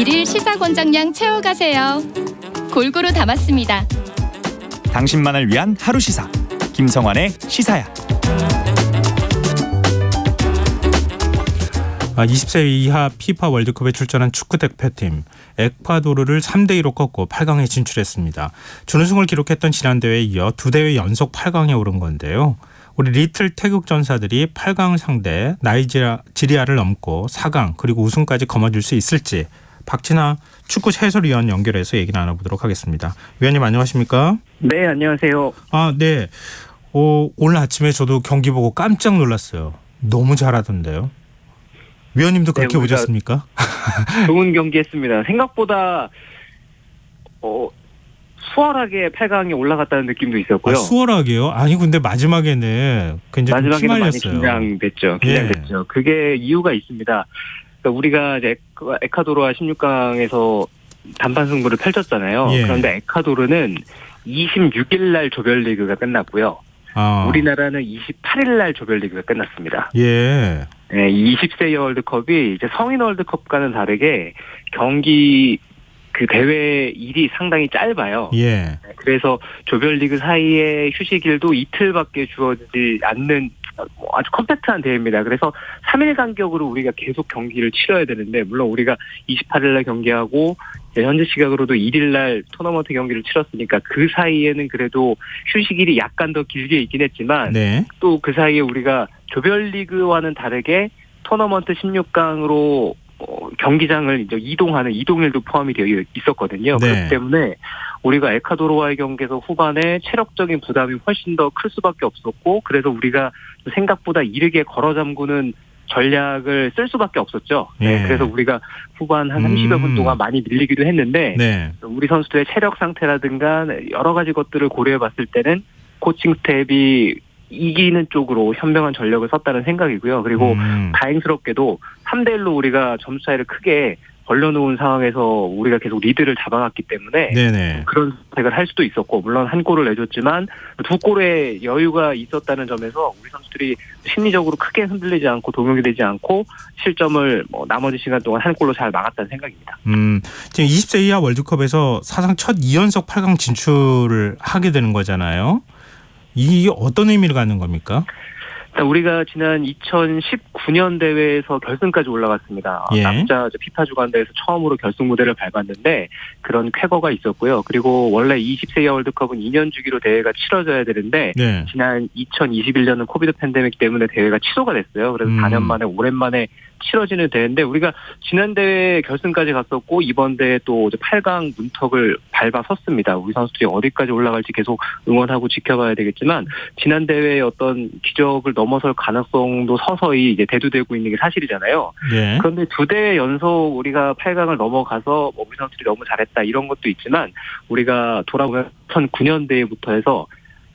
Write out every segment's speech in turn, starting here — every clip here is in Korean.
일일 시사권장량 채워가세요. 골고루 담았습니다. 당신만을 위한 하루 시사 김성환의 시사야. 20세 이하 피파 월드컵에 출전한 축구 대표팀 에콰도르를 3대2로 꺾고 8강에 진출했습니다. 준우승을 기록했던 지난 대회에 이어 두 대회 연속 8강에 오른 건데요. 우리 리틀 태극 전사들이 8강 상대 나이지리아를 넘고 4강 그리고 우승까지 거머쥘 수 있을지 박진아 축구 해설위원 연결해서 얘기 나눠보도록 하겠습니다. 위원님 안녕하십니까? 네, 안녕하세요. 네. 오늘 아침에 저도 경기 보고 깜짝 놀랐어요. 너무 잘하던데요. 위원님도 그렇게 보셨습니까? 좋은 경기 했습니다. 생각보다 수월하게 8강에 올라갔다는 느낌도 있었고요. 수월하게요? 아니 근데 마지막에는 굉장히 마지막에는 많이 휘말렸어요. 긴장됐죠. 예. 그게 이유가 있습니다. 그러니까 우리가 이제 에콰도르와 16강에서 단판 승부를 펼쳤잖아요. 예. 그런데 에콰도르는 26일 날 조별리그가 끝났고요. 우리나라는 28일 날 조별리그가 끝났습니다. 예. 네, 20세 월드컵이 이제 성인 월드컵과는 다르게 경기 그 대회 일이 상당히 짧아요. 예. 그래서 조별리그 사이에 휴식일도 이틀밖에 주어지지 않는 아주 컴팩트한 대회입니다. 그래서 3일 간격으로 우리가 계속 경기를 치러야 되는데, 물론 우리가 28일 날 경기하고 현지 시각으로도 1일 날 토너먼트 경기를 치렀으니까 그 사이에는 그래도 휴식일이 약간 더 길게 있긴 했지만 네. 또 그 사이에 우리가 조별리그와는 다르게 토너먼트 16강으로 경기장을 이제 이동하는 이동일도 포함이 되어 있었거든요. 네. 그렇기 때문에 우리가 에콰도르와의 경기에서 후반에 체력적인 부담이 훨씬 더 클 수밖에 없었고, 그래서 우리가 생각보다 이르게 걸어 잠그는 전략을 쓸 수밖에 없었죠. 예. 네, 그래서 우리가 후반 한 30여 분 동안 많이 밀리기도 했는데 네. 우리 선수들의 체력 상태라든가 여러 가지 것들을 고려해 봤을 때는 코칭 스텝이 이기는 쪽으로 현명한 전력을 썼다는 생각이고요. 그리고 다행스럽게도 3대1로 우리가 점수 차이를 크게 벌려놓은 상황에서 우리가 계속 리드를 잡아갔기 때문에 네네. 그런 선택을 할 수도 있었고, 물론 한 골을 내줬지만 두 골의 여유가 있었다는 점에서 우리 선수들이 심리적으로 크게 흔들리지 않고 동요가 되지 않고 실점을 나머지 시간 동안 한 골로 잘 막았다는 생각입니다. 지금 20세 이하 월드컵에서 사상 첫 2연속 8강 진출을 하게 되는 거잖아요. 이게 어떤 의미를 갖는 겁니까? 우리가 지난 2019년 대회에서 결승까지 올라갔습니다. 예. 남자 피파 주간대회에서 처음으로 결승 무대를 밟았는데 그런 쾌거가 있었고요. 그리고 원래 20세 이하 월드컵은 2년 주기로 대회가 치러져야 되는데 네. 지난 2021년은 코비드 팬데믹 때문에 대회가 취소가 됐어요. 그래서 4년 만에 오랜만에 치러지는 대회인데 우리가 지난 대회 결승까지 갔었고 이번 대회 또 8강 문턱을 밟아 섰습니다. 우리 선수들이 어디까지 올라갈지 계속 응원하고 지켜봐야 되겠지만 지난 대회의 어떤 기적을 넘어설 가능성도 서서히 이제 대두되고 있는 게 사실이잖아요. 네. 그런데 두 대회 연속 우리가 8강을 넘어가서 우리 선수들이 너무 잘했다 이런 것도 있지만 우리가 돌아보면 2009년 대회부터 해서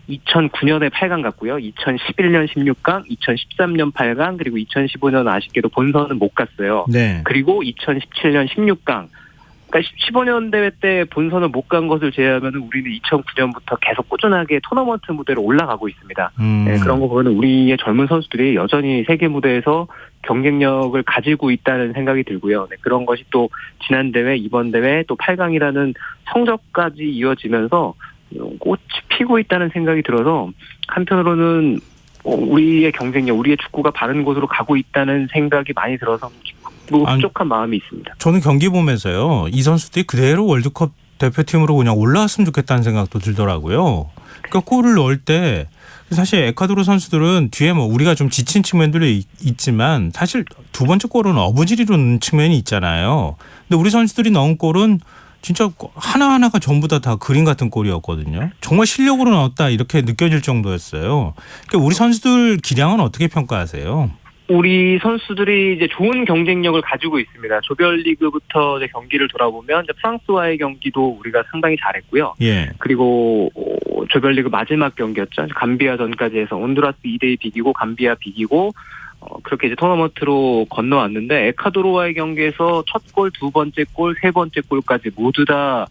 2009년에 8강 갔고요. 2011년 16강, 2013년 8강, 그리고 2015년 아쉽게도 본선은 못 갔어요. 네. 그리고 2017년 16강. 그러니까 15년 대회 때 본선을 못 간 것을 제외하면 우리는 2009년부터 계속 꾸준하게 토너먼트 무대로 올라가고 있습니다. 네, 그런 거 보면 우리의 젊은 선수들이 여전히 세계 무대에서 경쟁력을 가지고 있다는 생각이 들고요. 네, 그런 것이 또 지난 대회, 이번 대회, 또 8강이라는 성적까지 이어지면서 꽃이 피고 있다는 생각이 들어서 한편으로는 우리의 경쟁력, 우리의 축구가 바른 곳으로 가고 있다는 생각이 많이 들어서 흡족한 마음이 있습니다. 저는 경기 보면서요. 이 선수들이 그대로 월드컵 대표팀으로 그냥 올라왔으면 좋겠다는 생각도 들더라고요. 그러니까 골을 넣을 때 사실 에콰도르 선수들은 뒤에 우리가 좀 지친 측면들이 있지만 사실 두 번째 골은 어부지리로 넣는 측면이 있잖아요. 근데 우리 선수들이 넣은 골은 진짜 하나하나가 전부 다 그림 같은 골이었거든요. 정말 실력으로 넣었다 이렇게 느껴질 정도였어요. 그러니까 우리 선수들 기량은 어떻게 평가하세요? 우리 선수들이 이제 좋은 경쟁력을 가지고 있습니다. 조별리그부터 이제 경기를 돌아보면 이제 프랑스와의 경기도 우리가 상당히 잘했고요. 예. 그리고 조별리그 마지막 경기였죠. 감비아전까지 해서 온두라스 2대2 비기고 감비아 비기고 그렇게 이제 토너먼트로 건너왔는데 에콰도르와의 경기에서 첫 골, 두 번째 골, 세 번째 골까지 모두 다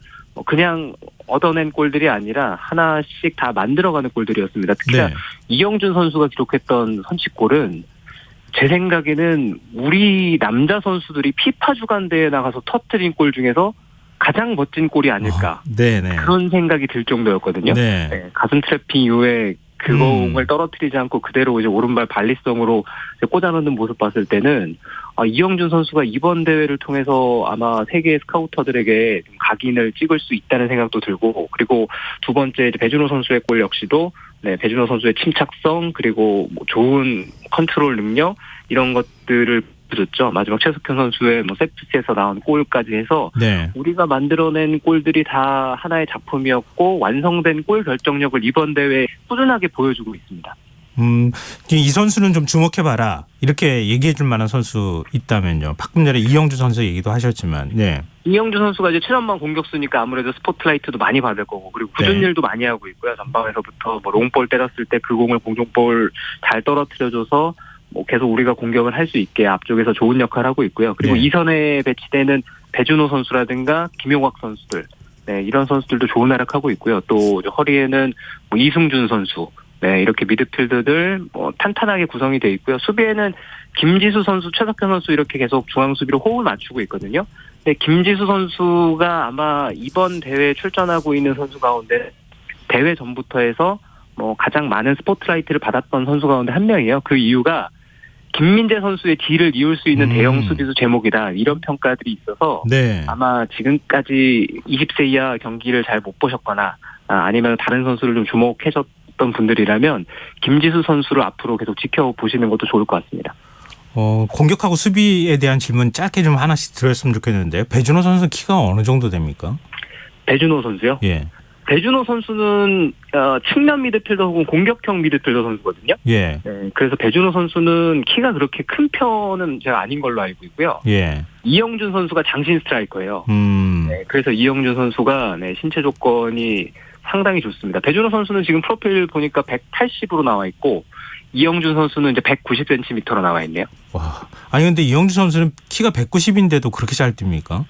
그냥 얻어낸 골들이 아니라 하나씩 다 만들어가는 골들이었습니다. 특히나 네. 이영준 선수가 기록했던 선취골은 제 생각에는 우리 남자 선수들이 피파 주간 대회에 나가서 터뜨린 골 중에서 가장 멋진 골이 아닐까. 네네. 그런 생각이 들 정도였거든요. 네. 네, 가슴 트래핑 이후에 그공을 떨어뜨리지 않고 그대로 이제 오른발 발리성으로 꽂아넣는 모습 봤을 때는 이영준 선수가 이번 대회를 통해서 아마 세계 스카우터들에게 각인을 찍을 수 있다는 생각도 들고, 그리고 두 번째 이제 배준호 선수의 골 역시도 배준호 선수의 침착성 그리고 뭐 좋은 컨트롤 능력 이런 것들을 보여줬죠. 마지막 최석현 선수의 세트피스에서 나온 골까지 해서 네. 우리가 만들어낸 골들이 다 하나의 작품이었고 완성된 골 결정력을 이번 대회에 꾸준하게 보여주고 있습니다. 이 선수는 좀 주목해봐라 이렇게 얘기해줄 만한 선수 있다면요. 방금 전에 이영주 선수 얘기도 하셨지만. 네. 이영주 선수가 이제 최전방 공격수니까 아무래도 스포트라이트도 많이 받을 거고, 그리고 굳은 일도 많이 하고 있고요. 전방에서부터 롱볼 때렸을 때 그 공을 공중볼 잘 떨어뜨려줘서 계속 우리가 공격을 할 수 있게 앞쪽에서 좋은 역할을 하고 있고요. 그리고 네. 이선에 배치되는 배준호 선수라든가 김용학 선수들, 이런 선수들도 좋은 활약하고 있고요. 또 허리에는 이승준 선수, 이렇게 미드필드들 탄탄하게 구성이 돼 있고요. 수비에는 김지수 선수, 최석현 선수 이렇게 계속 중앙 수비로 호흡을 맞추고 있거든요. 근데 김지수 선수가 아마 이번 대회에 출전하고 있는 선수 가운데 대회 전부터 해서 가장 많은 스포트라이트를 받았던 선수 가운데 한 명이에요. 그 이유가 김민재 선수의 뒤를 이을 수 있는 대형 수비수 제목이다, 이런 평가들이 있어서 네. 아마 지금까지 20세 이하 경기를 잘 못 보셨거나 아니면 다른 선수를 좀 주목하셨던 분들이라면 김지수 선수를 앞으로 계속 지켜보시는 것도 좋을 것 같습니다. 공격하고 수비에 대한 질문 짧게 좀 하나씩 드렸으면 좋겠는데, 배준호 선수 키가 어느 정도 됩니까? 배준호 선수요? 예. 배준호 선수는 측면 미드필더 혹은 공격형 미드필더 선수거든요. 예. 그래서 배준호 선수는 키가 그렇게 큰 편은 제가 아닌 걸로 알고 있고요. 예. 이영준 선수가 장신 스트라이커예요. 그래서 이영준 선수가 신체 조건이 상당히 좋습니다. 배준호 선수는 지금 프로필 보니까 180으로 나와 있고, 이영준 선수는 이제 190cm로 나와 있네요. 와. 아니 근데 이영준 선수는 키가 190인데도 그렇게 잘 뜁니까?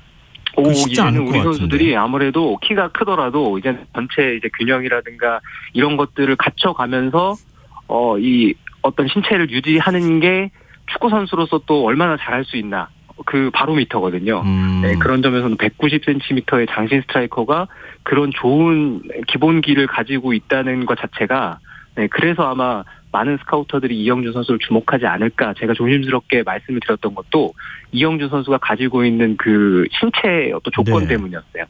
쉽지 않을 것 우리 같은데. 선수들이 아무래도 키가 크더라도 이제 전체 이제 균형이라든가 이런 것들을 갖춰가면서 이 어떤 신체를 유지하는 게 축구 선수로서 또 얼마나 잘할 수 있나, 그 바로미터거든요. 그런 점에서는 190cm의 장신 스트라이커가 그런 좋은 기본기를 가지고 있다는 것 자체가, 그래서 아마 많은 스카우터들이 이영준 선수를 주목하지 않을까, 제가 조심스럽게 말씀을 드렸던 것도 이영준 선수가 가지고 있는 그 신체의 어떤 조건 네. 때문이었어요.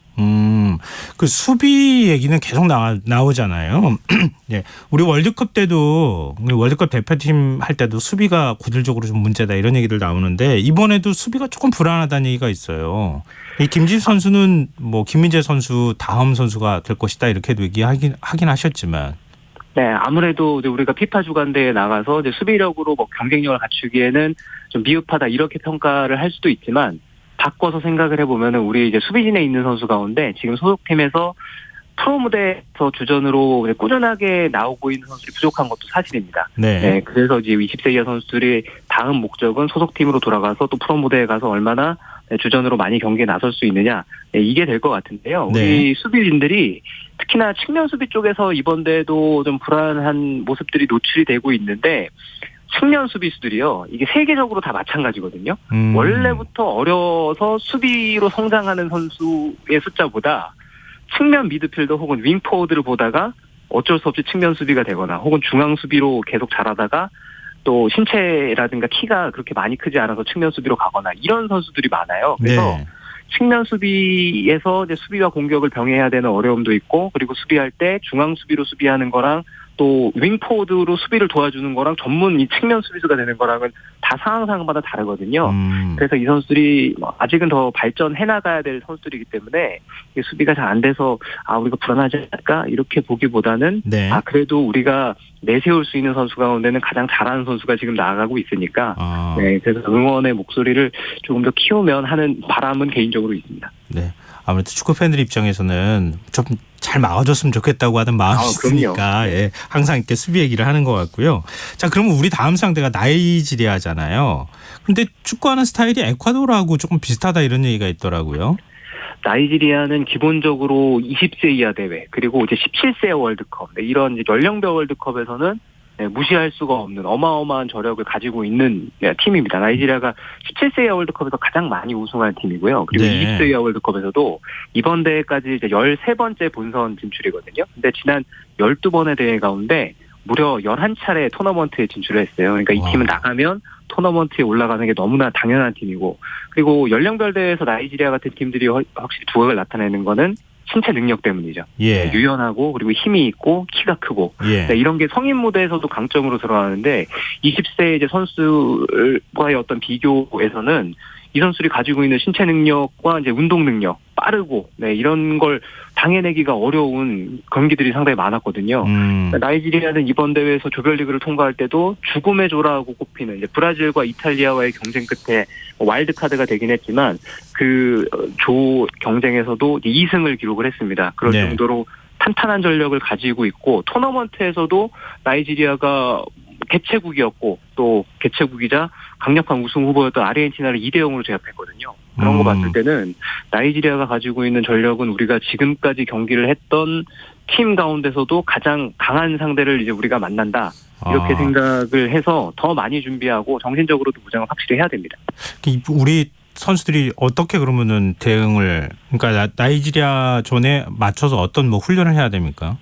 그 수비 얘기는 계속 나오잖아요. 네. 우리 월드컵 때도, 우리 월드컵 대표팀 할 때도 수비가 구질적으로 좀 문제다 이런 얘기들 나오는데, 이번에도 수비가 조금 불안하다는 얘기가 있어요. 이 김지수 선수는 김민재 선수 다음 선수가 될 것이다 이렇게도 얘기하긴 하셨지만. 네, 아무래도 이제 우리가 피파 주간대에 나가서 이제 수비력으로 경쟁력을 갖추기에는 좀 미흡하다 이렇게 평가를 할 수도 있지만, 바꿔서 생각을 해보면은 우리 이제 수비진에 있는 선수 가운데 지금 소속팀에서 프로 무대에서 주전으로 꾸준하게 나오고 있는 선수들이 부족한 것도 사실입니다. 네. 그래서 이제 20세 이하 선수들이 다음 목적은 소속팀으로 돌아가서 또 프로 무대에 가서 얼마나 주전으로 많이 경기에 나설 수 있느냐, 이게 될 것 같은데요. 네. 우리 수비진들이 특히나 측면 수비 쪽에서 이번 대회도 좀 불안한 모습들이 노출이 되고 있는데, 측면 수비수들이요, 이게 세계적으로 다 마찬가지거든요. 원래부터 어려서 수비로 성장하는 선수의 숫자보다 측면 미드필더 혹은 윙포워드를 보다가 어쩔 수 없이 측면 수비가 되거나 혹은 중앙 수비로 계속 잘하다가 또 신체라든가 키가 그렇게 많이 크지 않아서 측면 수비로 가거나 이런 선수들이 많아요. 그래서 네. 측면 수비에서 이제 수비와 공격을 병행해야 되는 어려움도 있고, 그리고 수비할 때 중앙 수비로 수비하는 거랑 또 윙포워드로 수비를 도와주는 거랑 전문 이 측면 수비수가 되는 거랑은 다 상황마다 다르거든요. 그래서 이 선수들이 아직은 더 발전해 나가야 될 선수들이기 때문에 수비가 잘 안 돼서 우리가 불안하지 않을까 이렇게 보기보다는 네. 그래도 우리가 내세울 수 있는 선수 가운데는 가장 잘하는 선수가 지금 나아가고 있으니까 그래서 응원의 목소리를 조금 더 키우면 하는 바람은 개인적으로 있습니다. 네. 아무래도 축구 팬들 입장에서는 좀 잘 막아줬으면 좋겠다고 하는 마음이 있으니까 항상 이렇게 수비 얘기를 하는 것 같고요. 자, 그러면 우리 다음 상대가 나이지리아잖아요. 근데 축구하는 스타일이 에콰도르하고 조금 비슷하다 이런 얘기가 있더라고요. 나이지리아는 기본적으로 20세 이하 대회, 그리고 이제 17세 월드컵, 이런 연령별 월드컵에서는 무시할 수가 없는 어마어마한 저력을 가지고 있는 팀입니다. 나이지리아가 17세 이하 월드컵에서 가장 많이 우승한 팀이고요. 그리고 네. 20세 이하 월드컵에서도 이번 대회까지 이제 13번째 본선 진출이거든요. 근데 지난 12번의 대회 가운데 무려 11차례 토너먼트에 진출을 했어요. 그러니까 이 팀은 나가면 토너먼트에 올라가는 게 너무나 당연한 팀이고, 그리고 연령별 대회에서 나이지리아 같은 팀들이 확실히 두각을 나타내는 거는 신체 능력 때문이죠. 예. 유연하고 그리고 힘이 있고 키가 크고 예. 이런 게 성인 무대에서도 강점으로 드러나는데 20세 이제 선수와의 어떤 비교에서는 이 선수들이 가지고 있는 신체 능력과 이제 운동 능력, 빠르고 이런 걸 당해내기가 어려운 경기들이 상당히 많았거든요. 나이지리아는 이번 대회에서 조별리그를 통과할 때도 죽음의 조라고 꼽히는 이제 브라질과 이탈리아와의 경쟁 끝에 와일드 카드가 되긴 했지만 그 조 경쟁에서도 2승을 기록을 했습니다. 그럴 네. 정도로 탄탄한 전력을 가지고 있고, 토너먼트에서도 나이지리아가 개최국이었고 또 개최국이자 강력한 우승 후보였던 아르헨티나를 2대0으로 제압했거든요. 그런 거 봤을 때는 나이지리아가 가지고 있는 전력은 우리가 지금까지 경기를 했던 팀 가운데서도 가장 강한 상대를 이제 우리가 만난다. 이렇게 생각을 해서 더 많이 준비하고 정신적으로도 무장을 확실히 해야 됩니다. 우리 선수들이 어떻게 그러면은 대응을, 그러니까 나이지리아 전에 맞춰서 어떤 뭐 훈련을 해야 됩니까?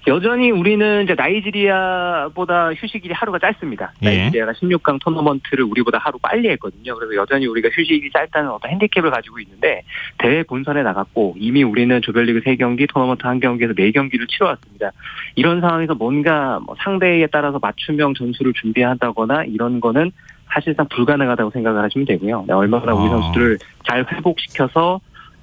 여전히 우리는 이제 나이지리아보다 휴식일이 하루가 짧습니다. 예. 나이지리아가 16강 토너먼트를 우리보다 하루 빨리 했거든요. 그래서 여전히 우리가 휴식이 짧다는 어떤 핸디캡을 가지고 있는데, 대회 본선에 나갔고 이미 우리는 조별리그 3경기, 토너먼트 1경기에서 4경기를 치러왔습니다. 이런 상황에서 뭔가 상대에 따라서 맞춤형 전술을 준비한다거나 이런 거는 사실상 불가능하다고 생각을 하시면 되고요. 얼마나 우리 선수들을 잘 회복시켜서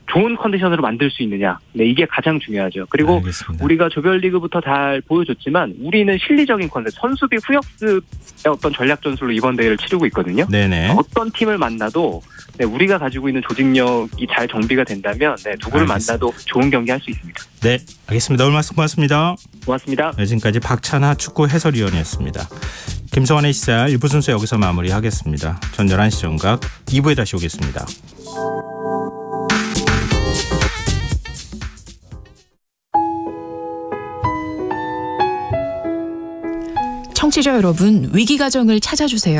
좋은 컨디션으로 만들 수 있느냐. 이게 가장 중요하죠. 그리고 알겠습니다. 우리가 조별리그부터 잘 보여줬지만 우리는 실리적인 컨셉, 선수비 후역습의 어떤 전략 전술로 이번 대회를 치르고 있거든요. 네네. 어떤 팀을 만나도 우리가 가지고 있는 조직력이 잘 정비가 된다면 누구를 만나도 좋은 경기 할 수 있습니다. 네, 알겠습니다. 오늘 말씀 고맙습니다. 고맙습니다. 네, 지금까지 박찬하 축구 해설위원이었습니다. 김성환의 시사 1부 순서 여기서 마무리하겠습니다. 전 11시 정각 2부에 다시 오겠습니다. 청취자 여러분, 위기가정을 찾아주세요.